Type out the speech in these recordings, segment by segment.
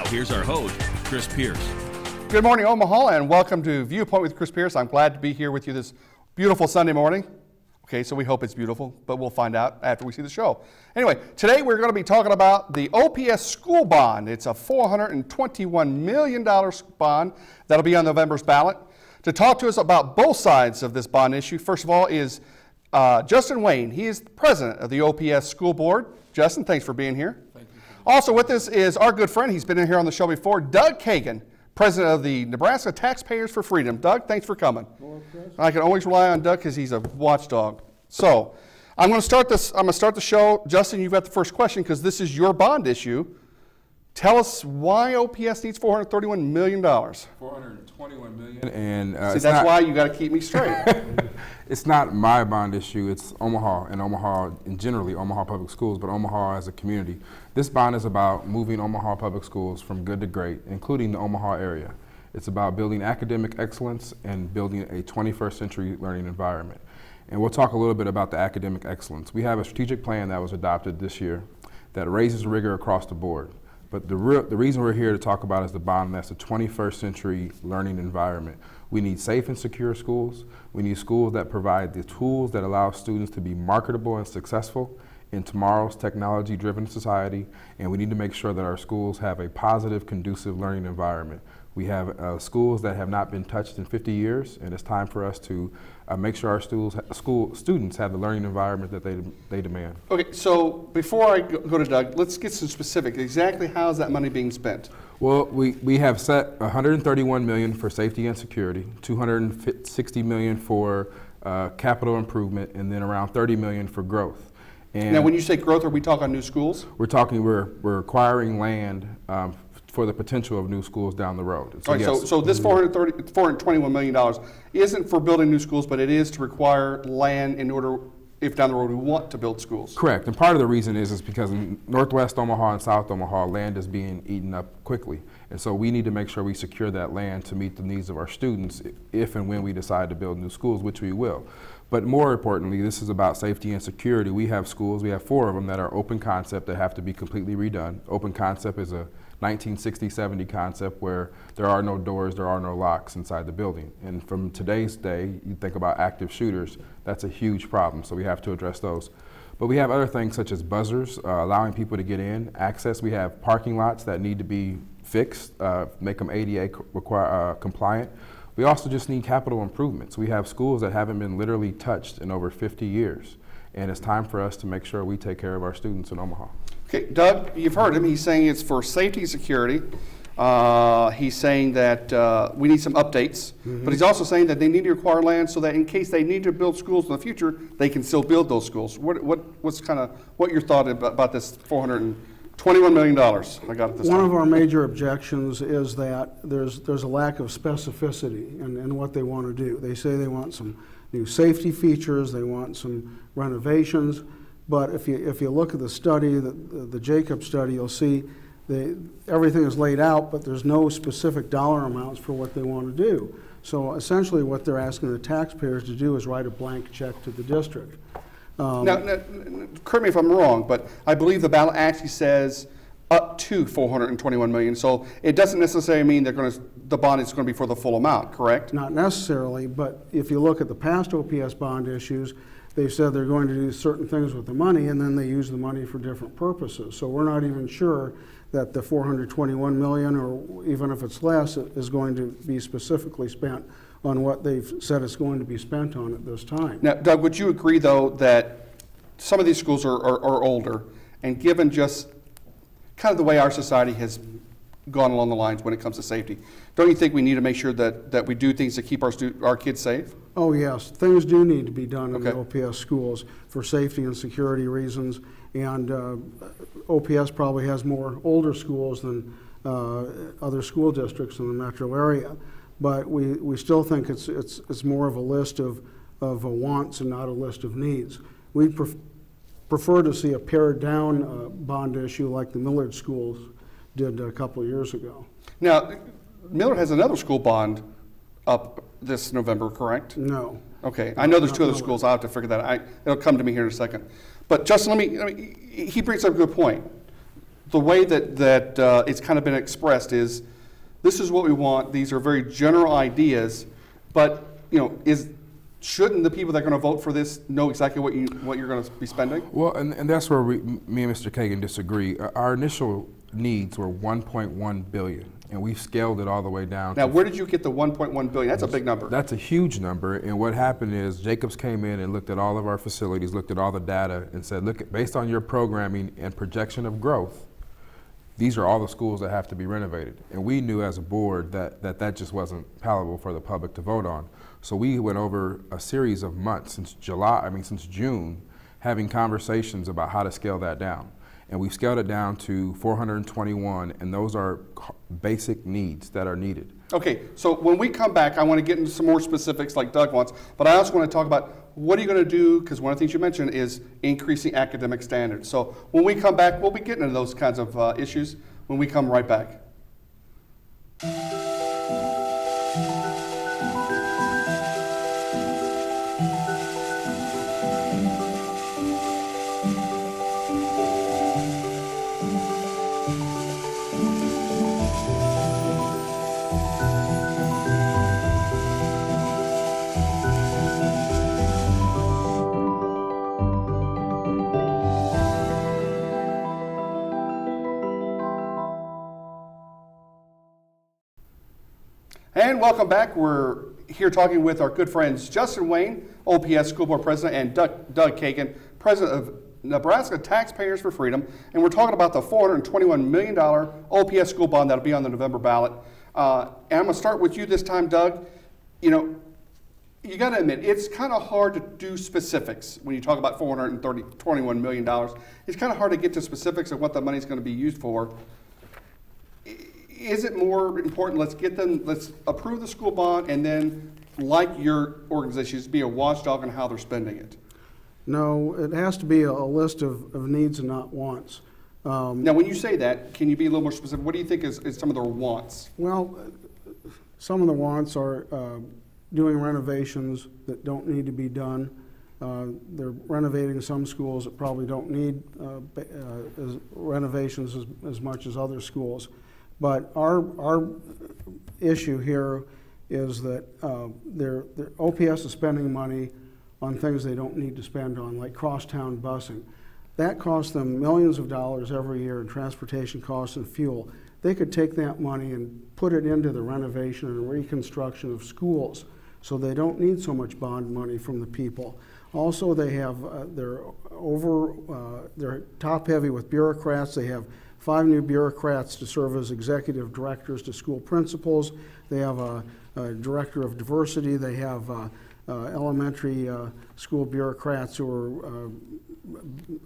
Here's our host, Chris Pierce. Good morning, Omaha, and welcome to Viewpoint with Chris Pierce. I'm glad to be here with you this beautiful Sunday morning. Okay, so we hope it's beautiful, but we'll find out after we see the show. Anyway, today we're going to be talking about the OPS school bond. It's a $421 million bond that'll be on November's ballot. To talk to us about both sides of this bond issue, first of all, is Justin Wayne. He is the president of the OPS school board. Justin, thanks for being here. Thank you. Also with us is our good friend, he's been in here on the show before, Doug Kagan, president of the Nebraska Taxpayers for Freedom. Doug, thanks for coming. I can always rely on Doug because he's a watchdog. So, I'm going to start the show. Justin, you've got the first question because this is your bond issue. Tell us why OPS needs $431 million. $421 million, and see, that's why you got to keep me straight. It's not my bond issue. It's Omaha and generally Omaha Public Schools, but Omaha as a community. This bond is about moving Omaha Public Schools from good to great, including the Omaha area. It's about building academic excellence and building a 21st century learning environment. And we'll talk a little bit about the academic excellence. We have a strategic plan that was adopted this year that raises rigor across the board. But the reason we're here to talk about is the bond that's a 21st century learning environment. We need safe and secure schools. We need schools that provide the tools that allow students to be marketable and successful in tomorrow's technology-driven society. And we need to make sure that our schools have a positive, conducive learning environment. We have schools that have not been touched in 50 years, and it's time for us to make sure our students have the learning environment that they demand. Okay, so before I go to Doug, let's get some specifics. Exactly how is that money being spent? Well, we have set $131 million for safety and security, $260 million for capital improvement, and then around $30 million for growth. And now, when you say growth, are we talking new schools? We're acquiring land for the potential of new schools down the road. So, yes. So this $421 million isn't for building new schools, but it is to require land in order, if down the road we want to build schools. Correct, and part of the reason is because in Northwest Omaha and South Omaha, land is being eaten up quickly. And so we need to make sure we secure that land to meet the needs of our students if and when we decide to build new schools, which we will. But more importantly, this is about safety and security. We have schools, we have 4 of them that are open concept that have to be completely redone. Open concept is a 1960-70 concept where there are no doors, there are no locks inside the building. And from today's day, you think about active shooters, that's a huge problem, so we have to address those. But we have other things such as buzzers, allowing people to get in, access. We have parking lots that need to be fixed, make them ADA compliant. We also just need capital improvements. We have schools that haven't been literally touched in over 50 years. And it's time for us to make sure we take care of our students in Omaha. Okay, Doug, you've heard him. He's saying it's for safety and security. He's saying that we need some updates, but he's also saying that they need to acquire land so that in case they need to build schools in the future, they can still build those schools. What your thought about this $421 million? I got it this time. One of our major objections is that there's a lack of specificity in what they want to do. They say they want some new safety features, they want some renovations, but if you look at the study, the Jacob study, you'll see everything is laid out, but there's no specific dollar amounts for what they want to do. So essentially what they're asking the taxpayers to do is write a blank check to the district. Now, correct me if I'm wrong, but I believe the ballot actually says up to $421 million, so it doesn't necessarily mean the bond is going to be for the full amount, correct? Not necessarily, but if you look at the past OPS bond issues, they've said they're going to do certain things with the money, and then they use the money for different purposes. So we're not even sure that the $421 million, or even if it's less, is going to be specifically spent on what they've said it's going to be spent on at this time. Now, Doug, would you agree, though, that some of these schools are older, and given just kind of the way our society has gone along the lines when it comes to safety, don't you think we need to make sure that we do things to keep our kids safe? Oh yes, things do need to be done in the OPS schools for safety and security reasons, and OPS probably has more older schools than other school districts in the metro area. But we still think it's more of a list of wants and not a list of needs. We prefer to see a pared down bond issue like the Millard schools did a couple of years ago. Now, Millard has another school bond up this November, correct? No. Okay, I know there's two other schools. I'll have to figure that out. It'll come to me here in a second. But Justin, he brings up a good point. The way that it's kind of been expressed is, this is what we want. These are very general ideas, but shouldn't the people that are going to vote for this know exactly what you're going to be spending? Well, and that's where me and Mr. Kagan disagree. Our initial needs were $1.1 billion, and we've scaled it all the way down. Now, where did you get the $1.1 billion? That's a big number. That's a huge number, and what happened is Jacobs came in and looked at all of our facilities, looked at all the data, and said, look, based on your programming and projection of growth, these are all the schools that have to be renovated. And we knew as a board that just wasn't palatable for the public to vote on. So we went over a series of months since June, having conversations about how to scale that down. And we've scaled it down to 421, and those are basic needs that are needed. Okay, so when we come back, I want to get into some more specifics like Doug wants, but I also want to talk about what are you going to do, because one of the things you mentioned is increasing academic standards. So when we come back, we'll be getting into those kinds of issues when we come right back. And welcome back. We're here talking with our good friends Justin Wayne, OPS School Board President, and Doug Kagan, President of Nebraska Taxpayers for Freedom. And we're talking about the $421 million OPS school bond that'll be on the November ballot. And I'm going to start with you this time, Doug. You got to admit, it's kind of hard to do specifics when you talk about $421 million. It's kind of hard to get to specifics of what the money's going to be used for. Is it more important, let's approve the school bond and then, like your organizations, be a watchdog on how they're spending it? No, it has to be a list of needs and not wants. Now, when you say that, can you be a little more specific? What do you think is some of their wants? Well, some of the wants are doing renovations that don't need to be done. They're renovating some schools that probably don't need renovations as much as other schools. But our issue here is that their OPS is spending money on things they don't need to spend on, like crosstown busing. That costs them millions of dollars every year in transportation costs and fuel. They could take that money and put it into the renovation and reconstruction of schools, so they don't need so much bond money from the people. Also, they have they're top heavy with bureaucrats. They have 5 new bureaucrats to serve as executive directors to school principals. They have a director of diversity. They have elementary school bureaucrats who are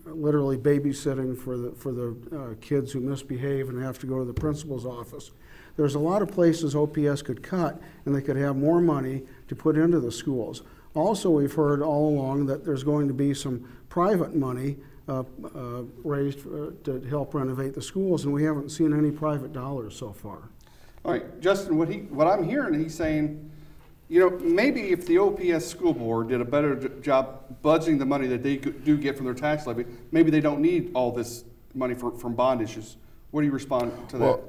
literally babysitting for the kids who misbehave and have to go to the principal's office. There's a lot of places OPS could cut, and they could have more money to put into the schools. Also, we've heard all along that there's going to be some private money raised to help renovate the schools, and we haven't seen any private dollars so far. All right, Justin, what I'm hearing, he's saying, maybe if the OPS school board did a better job budgeting the money that they do get from their tax levy, maybe they don't need all this money from bond issues. What do you respond to that? Well,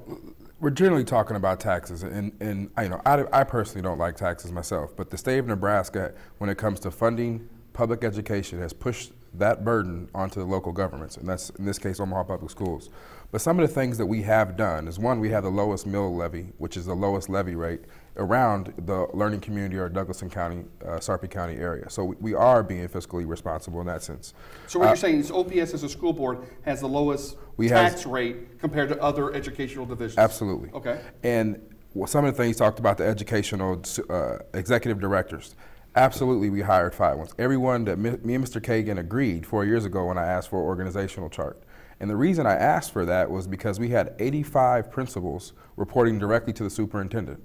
we're generally talking about taxes, and I personally don't like taxes myself, but the state of Nebraska, when it comes to funding public education, has pushed that burden onto the local governments, and that's, in this case, Omaha Public Schools. But some of the things that we have done is, one, we have the lowest mill levy, which is the lowest levy rate around the learning community or Douglaston County, Sarpy County area. So we are being fiscally responsible in that sense. So what you're saying is OPS as a school board has the lowest tax rate compared to other educational divisions? Absolutely. Okay. And some of the things talked about, the educational executive directors. Absolutely, we hired 5 ones. Everyone that me and Mr. Kagan agreed 4 years ago when I asked for an organizational chart. And the reason I asked for that was because we had 85 principals reporting directly to the superintendent.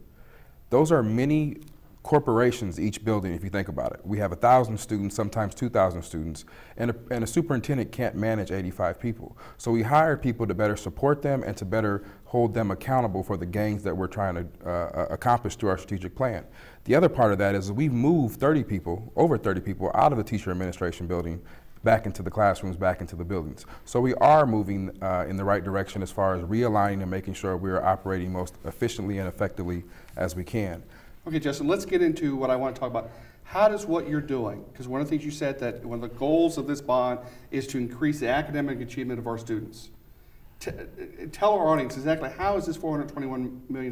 Those are many corporations, each building, if you think about it. We have 1,000 students, sometimes 2,000 students, and a superintendent can't manage 85 people. So we hired people to better support them and to better hold them accountable for the gains that we're trying to accomplish through our strategic plan. The other part of that is we've moved 30 people, over 30 people, out of the teacher administration building back into the classrooms, back into the buildings. So we are moving in the right direction as far as realigning and making sure we are operating most efficiently and effectively as we can. Okay, Justin, let's get into what I want to talk about. How does what you're doing, because one of the things you said that one of the goals of this bond is to increase the academic achievement of our students. Tell our audience exactly how is this $421 million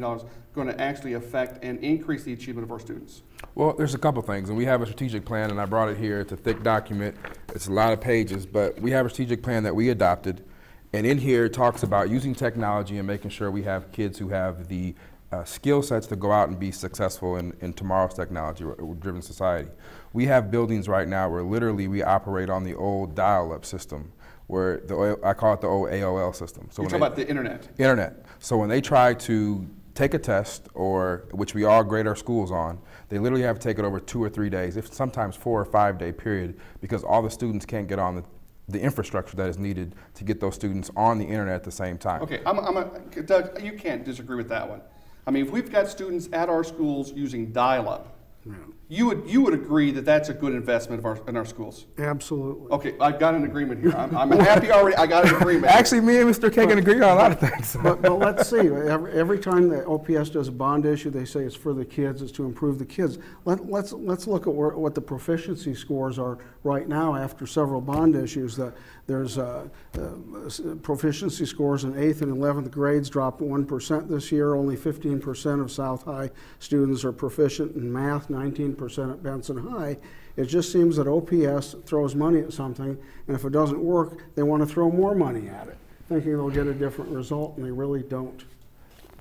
going to actually affect and increase the achievement of our students? Well, there's a couple things, and we have a strategic plan, and I brought it here. It's a thick document. It's a lot of pages, but we have a strategic plan that we adopted, and in here it talks about using technology and making sure we have kids who have the skill sets to go out and be successful in tomorrow's technology-driven society. We have buildings right now where literally we operate on the old dial-up system, where I call it the old AOL system. So you're talking about the internet? Internet. So when they try to take a test, or which we all grade our schools on, they literally have to take it over 2 or 3 days, if sometimes 4 or 5 day period, because all the students can't get on the infrastructure that is needed to get those students on the internet at the same time. Okay, Doug, you can't disagree with that one. I mean, if we've got students at our schools using dial-up, you would agree that that's a good investment in our schools? Absolutely. Okay, I've got an agreement here. I'm happy already. I got an agreement. Actually, me and Mr. Kagan agree on a lot of things. But let's see. Every time the OPS does a bond issue, they say it's for the kids, it's to improve the kids. Let's look at what the proficiency scores are right now after several bond issues. There's proficiency scores in 8th and 11th grades dropped 1% this year. Only 15% of South High students are proficient in math, 19% at Benson High. It just seems that OPS throws money at something, and if it doesn't work, they want to throw more money at it, thinking they'll get a different result, and they really don't.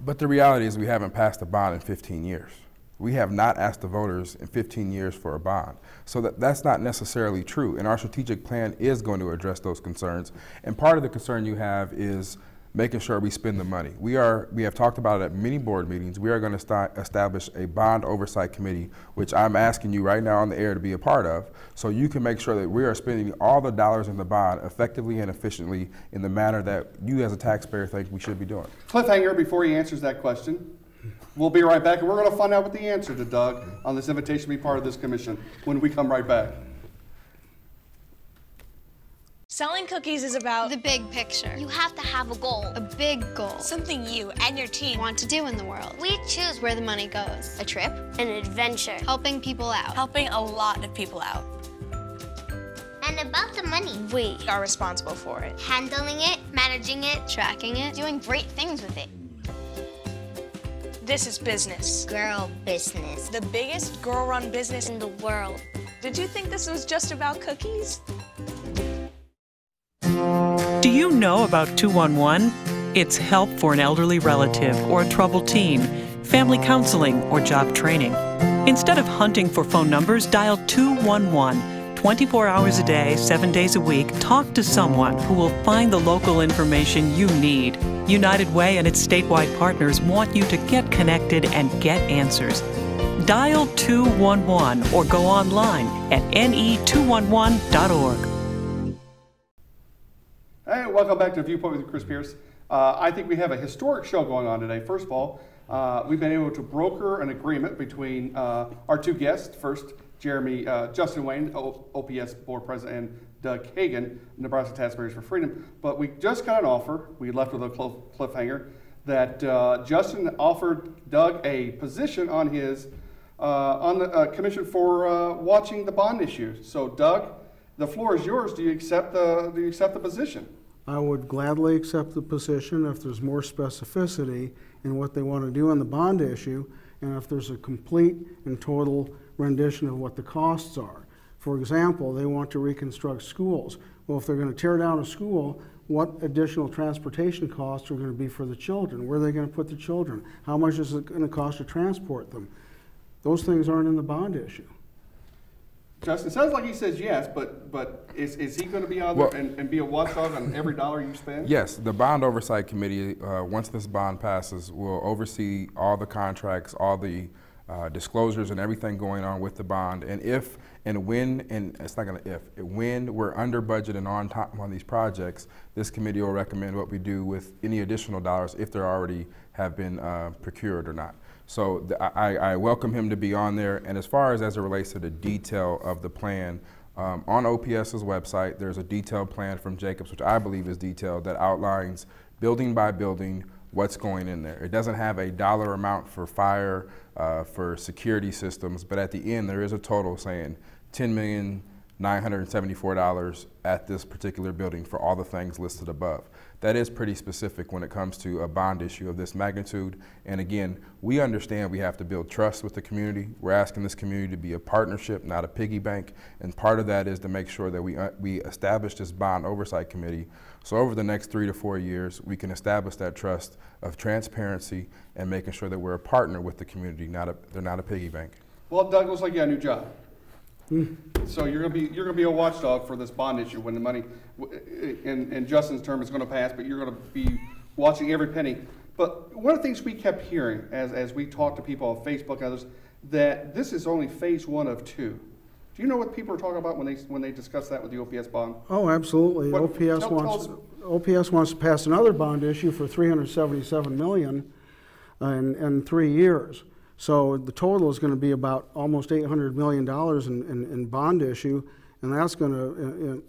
But the reality is we haven't passed a bond in 15 years. We have not asked the voters in 15 years for a bond. So that's not necessarily true, and our strategic plan is going to address those concerns. And part of the concern you have is making sure we spend the money. We have talked about it at many board meetings. We are going to establish a bond oversight committee, which I'm asking you right now on the air to be a part of, so you can make sure that we are spending all the dollars in the bond effectively and efficiently in the manner that you as a taxpayer think we should be doing. Cliffhanger before he answers that question. We'll be right back, and we're going to find out what the answer to Doug on this invitation to be part of this commission when we come right back. Selling cookies is about the big picture. You have to have a goal. A big goal. something you and your team Want to do in the world. We choose where the money goes. A trip. An adventure. Helping people out. helping a lot of people out. And about the money. We are responsible for it. Handling it, managing it, Tracking it. Doing great things with it. This is business. girl business The biggest girl-run business in the world. Did you think this was just about cookies? Do you know about 211? It's help for an elderly relative or a troubled teen, family counseling, or job training. Instead of hunting for phone numbers, dial 211. 24 hours a day, 7 days a week, talk to someone who will find the local information you need. United Way and its statewide partners want you to get connected and get answers. Dial 211 or go online at ne211.org. Hey, welcome back to Viewpoint with Chris Pierce. I think we have a historic show going on today. First of all, we've been able to broker an agreement between our two guests. First, Justin Wayne, OPS Board President, and Doug Kagan, Nebraska Taxpayers for Freedom. But we just got an offer. We left with a cliffhanger that Justin offered Doug a position on the commission for watching the bond issue. So, Doug, the floor is yours. Do you accept the position? I would gladly accept the position if there's more specificity in what they want to do on the bond issue, and if there's a complete and total rendition of what the costs are. For example, they want to reconstruct schools. Well, if they're going to tear down a school, what additional transportation costs are going to be for the children? Where are they going to put the children? How much is it going to cost to transport them? Those things aren't in the bond issue. Justin, sounds like he says yes, but is he going to be out there and be a watchdog on every dollar you spend? Yes, the Bond Oversight Committee, once this bond passes, will oversee all the contracts, all the disclosures and everything going on with the bond. And if and when, and it's not going to if, when we're under budget and on time on these projects, this committee will recommend what we do with any additional dollars if there already have been procured or not. So I welcome him to be on there. And as far as it relates to the detail of the plan, on OPS's website, there's a detailed plan from Jacobs, which I believe is detailed, that outlines building by building what's going in there. It doesn't have a dollar amount for fire, for security systems, but at the end there is a total saying $10,974 at this particular building for all the things listed above. That is pretty specific when it comes to a bond issue of this magnitude. And again, we understand we have to build trust with the community. We're asking this community to be a partnership, not a piggy bank. And part of that is to make sure that we establish this bond oversight committee. So over the next 3 to 4 years, we can establish that trust of transparency and making sure that we're a partner with the community, they're not a piggy bank. Well, Doug, looks like you got a new job. So you're gonna be a watchdog for this bond issue when the money, in Justin's term, is going to pass. But you're going to be watching every penny. But one of the things we kept hearing as we talked to people on Facebook and others, that this is only phase 1 of 2. Do you know what people are talking about when they discuss that with the OPS bond? Oh, absolutely. OPS wants to pass another bond issue for $377 million in 3 years. So the total is going to be about almost $800 million in bond issue, and that's going to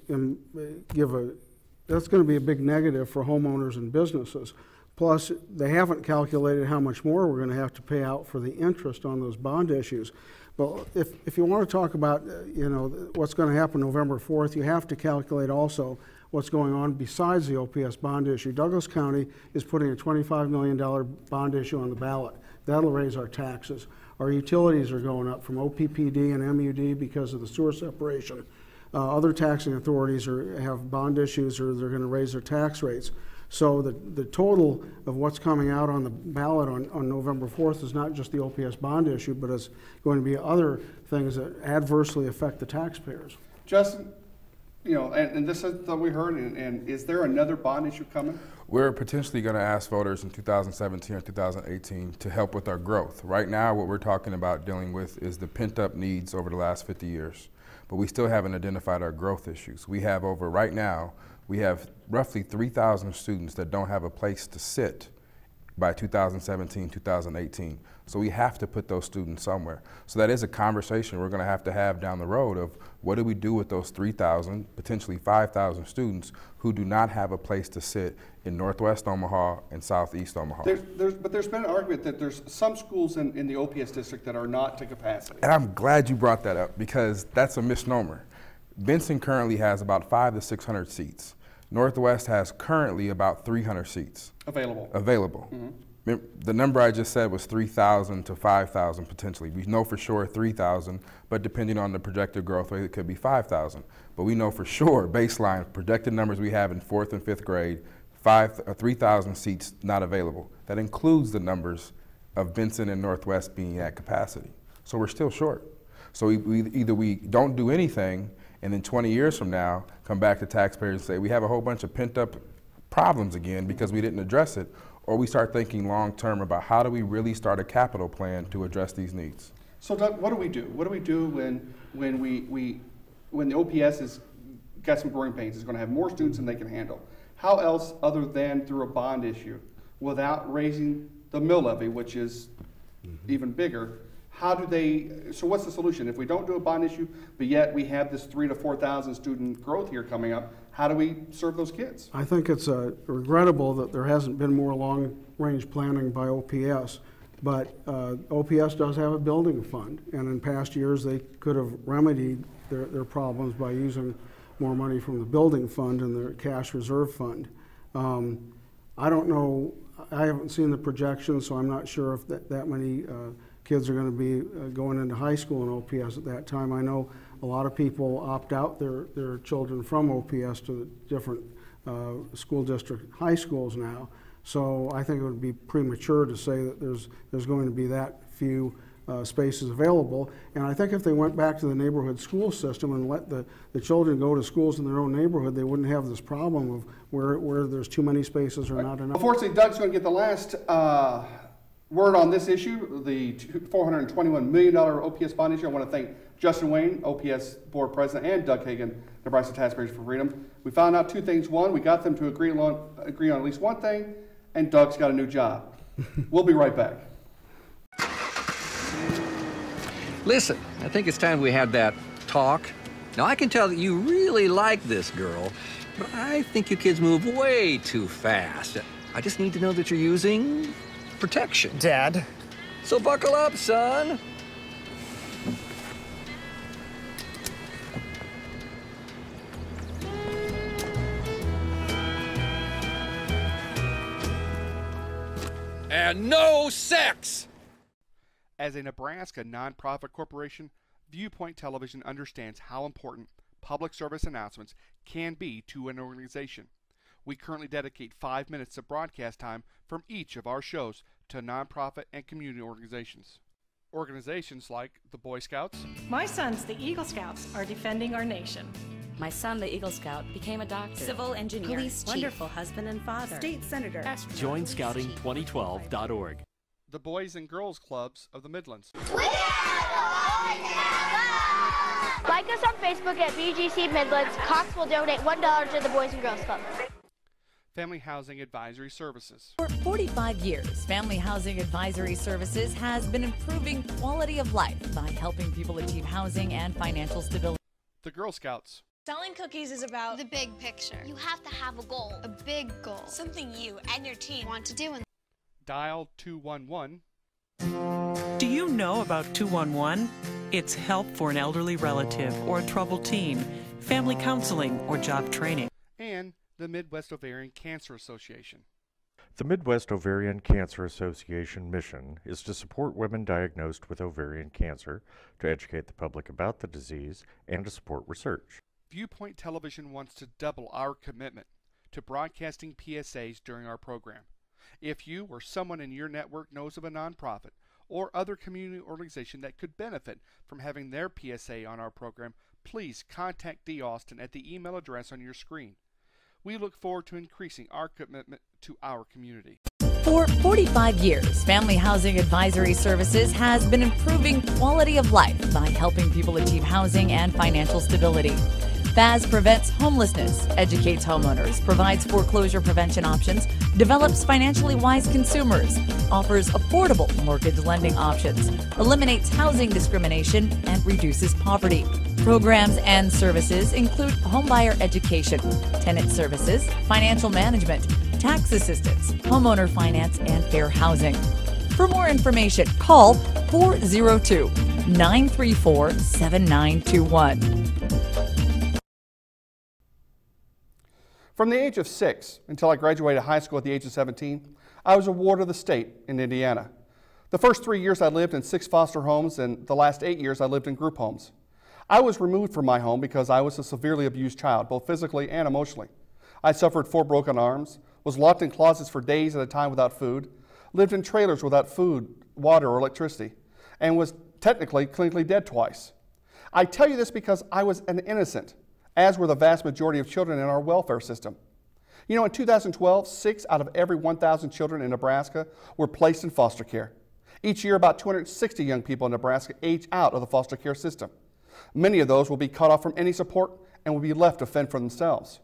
that's going to be a big negative for homeowners and businesses. Plus, they haven't calculated how much more we're going to have to pay out for the interest on those bond issues. But if you want to talk about what's going to happen November 4th, you have to calculate also what's going on besides the OPS bond issue. Douglas County is putting a $25 million bond issue on the ballot. That'll raise our taxes. Our utilities are going up from OPPD and MUD because of the sewer separation. Other taxing authorities have bond issues, or they're going to raise their tax rates. So the total of what's coming out on the ballot on November 4th is not just the OPS bond issue, but it's going to be other things that adversely affect the taxpayers. Justin, and this is what we heard, and is there another bond issue coming? We're potentially going to ask voters in 2017 or 2018 to help with our growth. Right now, what we're talking about dealing with is the pent-up needs over the last 50 years. But we still haven't identified our growth issues. Right now, we have roughly 3,000 students that don't have a place to sit by 2017, 2018. So we have to put those students somewhere. So that is a conversation we're going to have down the road of what do we do with those 3,000, potentially 5,000 students who do not have a place to sit in Northwest Omaha and Southeast Omaha. But there's been an argument that there's some schools in the OPS district that are not to capacity. And I'm glad you brought that up because that's a misnomer. Benson currently has about 500 to 600 seats. Northwest has currently about 300 seats. Available. Mm-hmm. The number I just said was 3,000 to 5,000 potentially. We know for sure 3,000, but depending on the projected growth rate, it could be 5,000. But we know for sure, baseline, projected numbers we have in 4th and 5th grade, 3,000 seats not available. That includes the numbers of Benson and Northwest being at capacity. So we're still short. So either we don't do anything, and then 20 years from now, come back to taxpayers and say, we have a whole bunch of pent-up problems again because we didn't address it, or we start thinking long-term about how do we really start a capital plan to address these needs. So Doug, what do we do? What do we do when the OPS has got some growing pains, is going to have more students than they can handle? How else, other than through a bond issue, without raising the mill levy, which is even bigger, so what's the solution? If we don't do a bond issue, but yet we have this 3,000 to 4,000 student growth here coming up, how do we serve those kids? I think it's regrettable that there hasn't been more long-range planning by OPS, but OPS does have a building fund, and in past years they could have remedied their problems by using more money from the building fund and their cash reserve fund. I don't know, I haven't seen the projections, so I'm not sure if that many kids are going to be going into high school in OPS at that time. I know a lot of people opt out their children from OPS to the different school district high schools now. So I think it would be premature to say that there's going to be that few spaces available. And I think if they went back to the neighborhood school system and let the children go to schools in their own neighborhood, they wouldn't have this problem of where there's too many spaces or not enough. Unfortunately, Doug's going to get the last word on this issue, the $421 million OPS bond issue. I want to thank Justin Wayne, OPS board president, and Doug Kagan, Nebraska Taxpayers for Freedom. We found out two things. One, we got them to agree on at least one thing, and Doug's got a new job. We'll be right back. Listen, I think it's time we had that talk. Now, I can tell that you really like this girl, but I think you kids move way too fast. I just need to know that you're using protection. Dad. So buckle up, son. And no sex! As a Nebraska nonprofit corporation, Viewpoint Television understands how important public service announcements can be to an organization. We currently dedicate 5 minutes of broadcast time from each of our shows to nonprofit and community organizations. Organizations like the Boy Scouts. My sons, the Eagle Scouts, are defending our nation. My son, the Eagle Scout, became a doctor, civil engineer, police chief, wonderful husband and father, state senator. JoinScouting2012.org. The Boys and Girls Clubs of the Midlands. Like us on Facebook at BGC Midlands. Cox will donate $1 to the Boys and Girls Club. Family Housing Advisory Services. For 45 years, Family Housing Advisory Services has been improving quality of life by helping people achieve housing and financial stability. The Girl Scouts. Selling cookies is about the big picture. You have to have a goal, a big goal. something you and your team Want to do in Dial 211. Do you know about 211? It's help for an elderly relative or a troubled teen, family counseling, or job training. And the Midwest Ovarian Cancer Association. The Midwest Ovarian Cancer Association mission is to support women diagnosed with ovarian cancer, to educate the public about the disease, and to support research. Viewpoint Television wants to double our commitment to broadcasting PSAs during our program. If you or someone in your network knows of a nonprofit or other community organization that could benefit from having their PSA on our program, please contact D. Austin at the email address on your screen. We look forward to increasing our commitment to our community. For 45 years, Family Housing Advisory Services has been improving quality of life by helping people achieve housing and financial stability. FAS prevents homelessness, educates homeowners, provides foreclosure prevention options, develops financially wise consumers, offers affordable mortgage lending options, eliminates housing discrimination, and reduces poverty. Programs and services include homebuyer education, tenant services, financial management, tax assistance, homeowner finance, and fair housing. For more information, call 402-934-7921. From the age of 6 until I graduated high school at the age of 17, I was a ward of the state in Indiana. The first 3 years I lived in 6 foster homes, and the last 8 years I lived in group homes. I was removed from my home because I was a severely abused child, both physically and emotionally. I suffered 4 broken arms, was locked in closets for days at a time without food, lived in trailers without food, water, or electricity, and was technically clinically dead twice. I tell you this because I was an innocent, as were the vast majority of children in our welfare system. You know, in 2012, 6 out of every 1,000 children in Nebraska were placed in foster care. Each year, about 260 young people in Nebraska age out of the foster care system. Many of those will be cut off from any support and will be left to fend for themselves.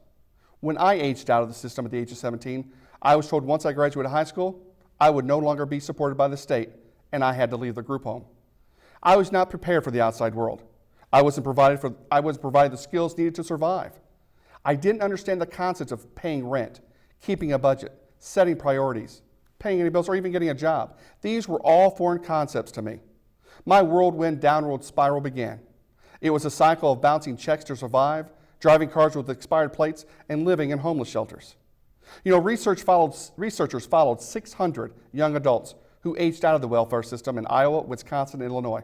When I aged out of the system at the age of 17, I was told once I graduated high school, I would no longer be supported by the state, and I had to leave the group home. I was not prepared for the outside world. I wasn't provided the skills needed to survive. I didn't understand the concept of paying rent, keeping a budget, setting priorities, paying any bills, or even getting a job. These were all foreign concepts to me. My whirlwind downward spiral began. It was a cycle of bouncing checks to survive, driving cars with expired plates, and living in homeless shelters. You know, researchers followed 600 young adults who aged out of the welfare system in Iowa, Wisconsin, and Illinois.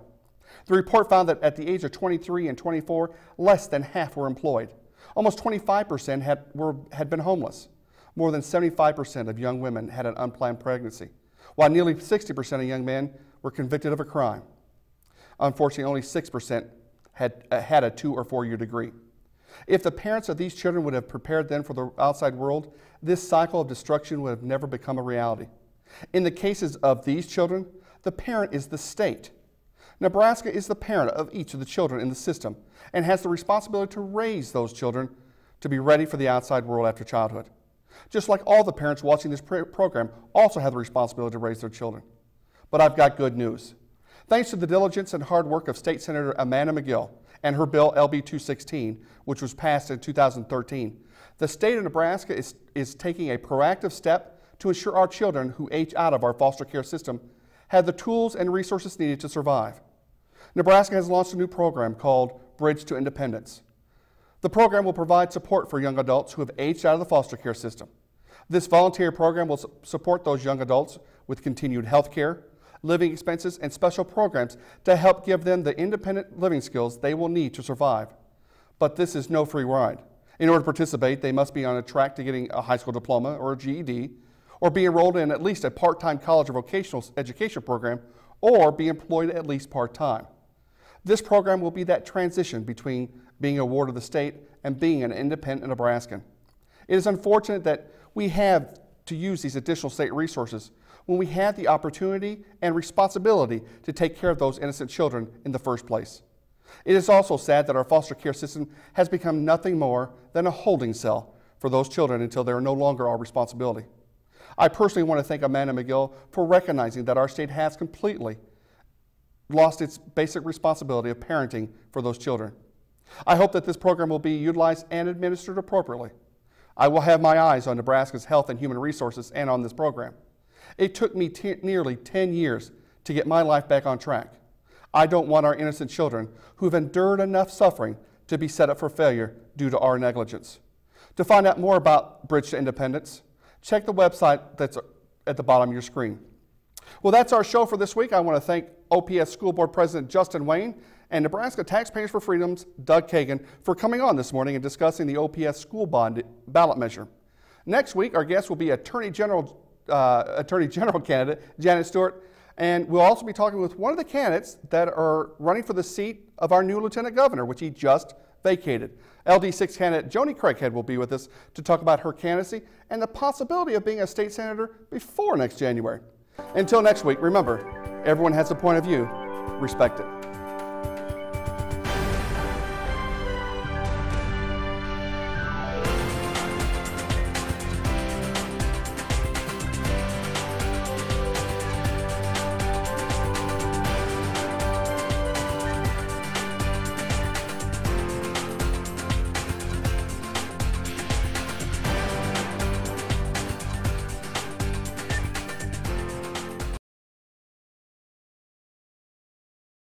The report found that at the age of 23 and 24, less than half were employed. Almost 25% had been homeless. More than 75% of young women had an unplanned pregnancy, while nearly 60% of young men were convicted of a crime. Unfortunately, only 6% had a 2 or 4 year degree. If the parents of these children would have prepared them for the outside world, this cycle of destruction would have never become a reality. In the cases of these children, the parent is the state. Nebraska is the parent of each of the children in the system and has the responsibility to raise those children to be ready for the outside world after childhood. Just like all the parents watching this program also have the responsibility to raise their children. But I've got good news. Thanks to the diligence and hard work of State Senator Amanda McGill and her bill LB 216, which was passed in 2013, the state of Nebraska is taking a proactive step to ensure our children who age out of our foster care system have the tools and resources needed to survive. Nebraska has launched a new program called Bridge to Independence. The program will provide support for young adults who have aged out of the foster care system. This volunteer program will support those young adults with continued health care, living expenses, and special programs to help give them the independent living skills they will need to survive. But this is no free ride. In order to participate, they must be on a track to getting a high school diploma or a GED, or be enrolled in at least a part-time college or vocational education program, or be employed at least part-time. This program will be that transition between being a ward of the state and being an independent Nebraskan. It is unfortunate that we have to use these additional state resources when we have the opportunity and responsibility to take care of those innocent children in the first place. It is also sad that our foster care system has become nothing more than a holding cell for those children until they are no longer our responsibility. I personally want to thank Amanda McGill for recognizing that our state has completely lost its basic responsibility of parenting for those children. I hope that this program will be utilized and administered appropriately. I will have my eyes on Nebraska's health and human resources and on this program. It took me nearly 10 years to get my life back on track. I don't want our innocent children who have endured enough suffering to be set up for failure due to our negligence. To find out more about Bridge to Independence, check the website that's at the bottom of your screen. Well, that's our show for this week. I want to thank OPS School Board President Justin Wayne and Nebraska Taxpayers for Freedom's Doug Kagan for coming on this morning and discussing the OPS school bond ballot measure. Next week, our guest will be Attorney General candidate Janet Stewart, and we'll also be talking with one of the candidates that are running for the seat of our new Lieutenant Governor, which he just vacated. LD6 candidate Joni Craighead will be with us to talk about her candidacy and the possibility of being a state senator before next January. Until next week, remember, everyone has a point of view. Respect it.